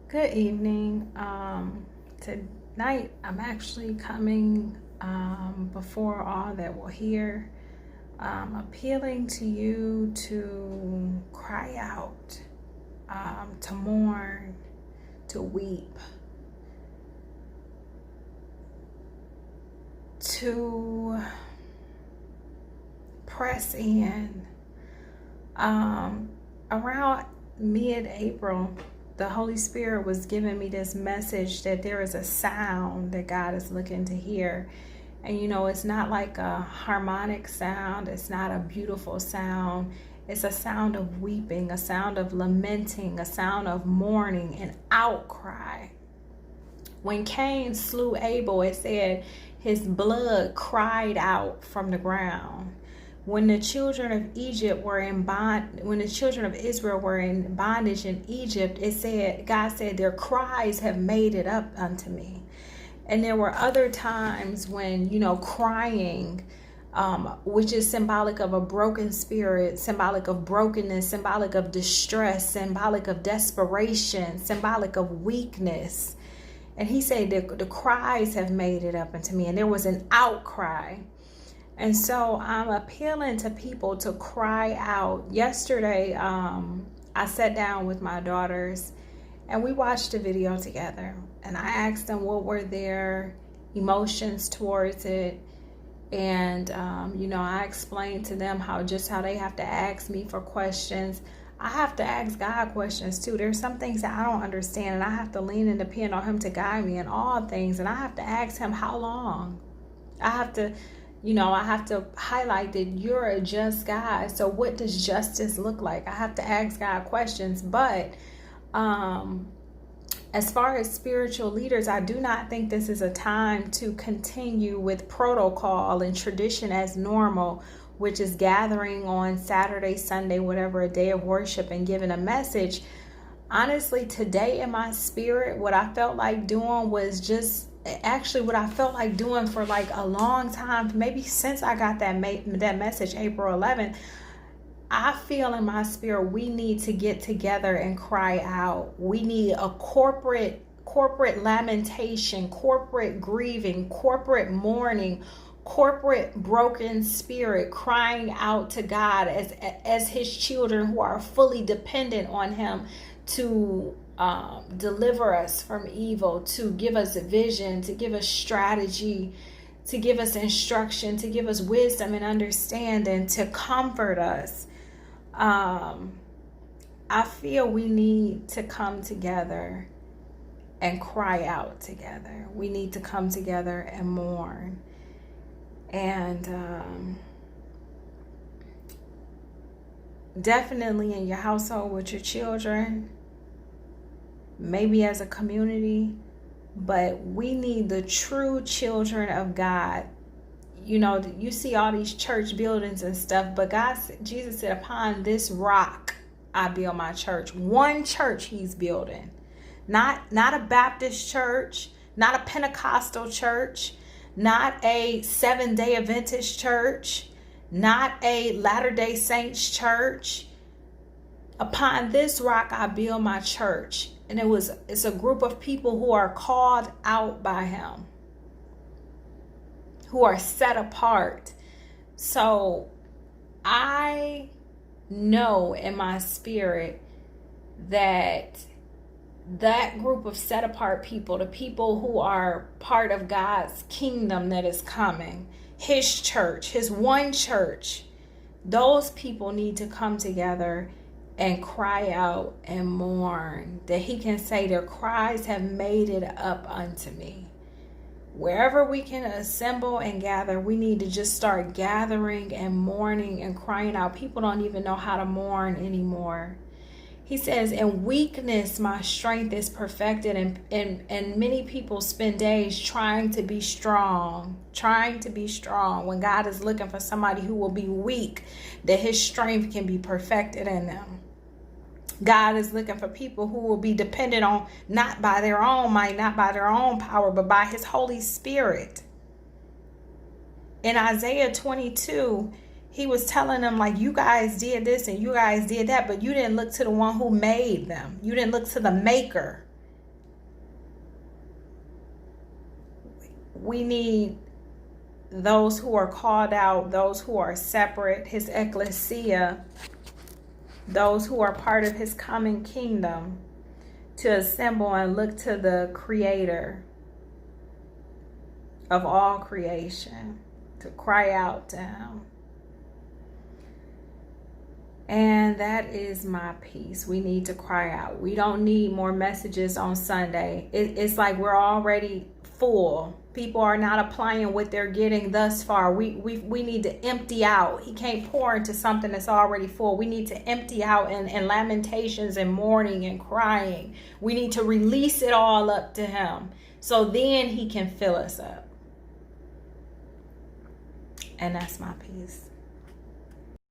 Good evening. Tonight I'm actually coming before all that will hear, appealing to you to cry out, to mourn, to weep, to press in. Around mid-April, the Holy Spirit was giving me this message that there is a sound that God is looking to hear. And it's not like a harmonic sound. It's not a beautiful sound. It's a sound of weeping, a sound of lamenting, a sound of mourning, an outcry. When Cain slew Abel, it said his blood cried out from the ground. When the children of Egypt were when the children of Israel were in bondage in Egypt, God said, their cries have made it up unto me. And there were other times when, crying, which is symbolic of a broken spirit, symbolic of brokenness, symbolic of distress, symbolic of desperation, symbolic of weakness. And he said the cries have made it up unto me. And there was an outcry. And so I'm appealing to people to cry out. Yesterday, I sat down with my daughters and we watched a video together. And I asked them what were their emotions towards it. And, I explained to them how they have to ask me for questions. I have to ask God questions too. There's some things that I don't understand and I have to lean and depend on him to guide me in all things. And I have to ask him how long. I have to highlight that you're a just God. So what does justice look like? I have to ask God questions. But as far as spiritual leaders, I do not think this is a time to continue with protocol and tradition as normal, which is gathering on Saturday, Sunday, whatever, a day of worship and giving a message. Honestly, today in my spirit, what I felt like doing was what I felt like doing for like a long time, maybe since I got that message April 11th. I feel in my spirit we need to get together and cry out. We need a corporate lamentation, corporate grieving, corporate mourning, corporate broken spirit crying out to God as his children who are fully dependent on him to deliver us from evil, to give us a vision, to give us strategy, to give us instruction, to give us wisdom and understanding, to comfort us. I feel we need to come together and cry out together. We need to come together and mourn. And definitely in your household with your children, maybe as a community, but we need the true children of God. You see all these church buildings and stuff, but Jesus said, upon this rock I build my church. One church he's building, not a Baptist church, not a Pentecostal church, not a Seventh-day Adventist church, not a Latter-day Saints church. Upon this rock I build my church. And it's a group of people who are called out by him, who are set apart. So I know in my spirit that group of set apart people, the people who are part of God's kingdom that is coming, his church, his one church, those people need to come together and cry out and mourn, that he can say their cries have made it up unto me. Wherever we can assemble and gather, we need to just start gathering and mourning and crying out. People don't even know how to mourn anymore. He says, in weakness, my strength is perfected. And many people spend days trying to be strong, when God is looking for somebody who will be weak, that his strength can be perfected in them. God is looking for people who will be dependent on, not by their own might, not by their own power, but by his Holy Spirit. In Isaiah 22, he was telling them, like, you guys did this and you guys did that, but you didn't look to the one who made them. You didn't look to the maker. we need those who are called out, those who are separate, his ecclesia, those who are part of his coming kingdom, to assemble and look to the creator of all creation, to cry out to him. And that is my piece. We need to cry out. We don't need more messages on Sunday. It's like we're already full. People are not applying what they're getting thus far. We need to empty out. He can't pour into something that's already full. We need to empty out in lamentations and mourning and crying. We need to release it all up to him, so then he can fill us up. And that's my piece.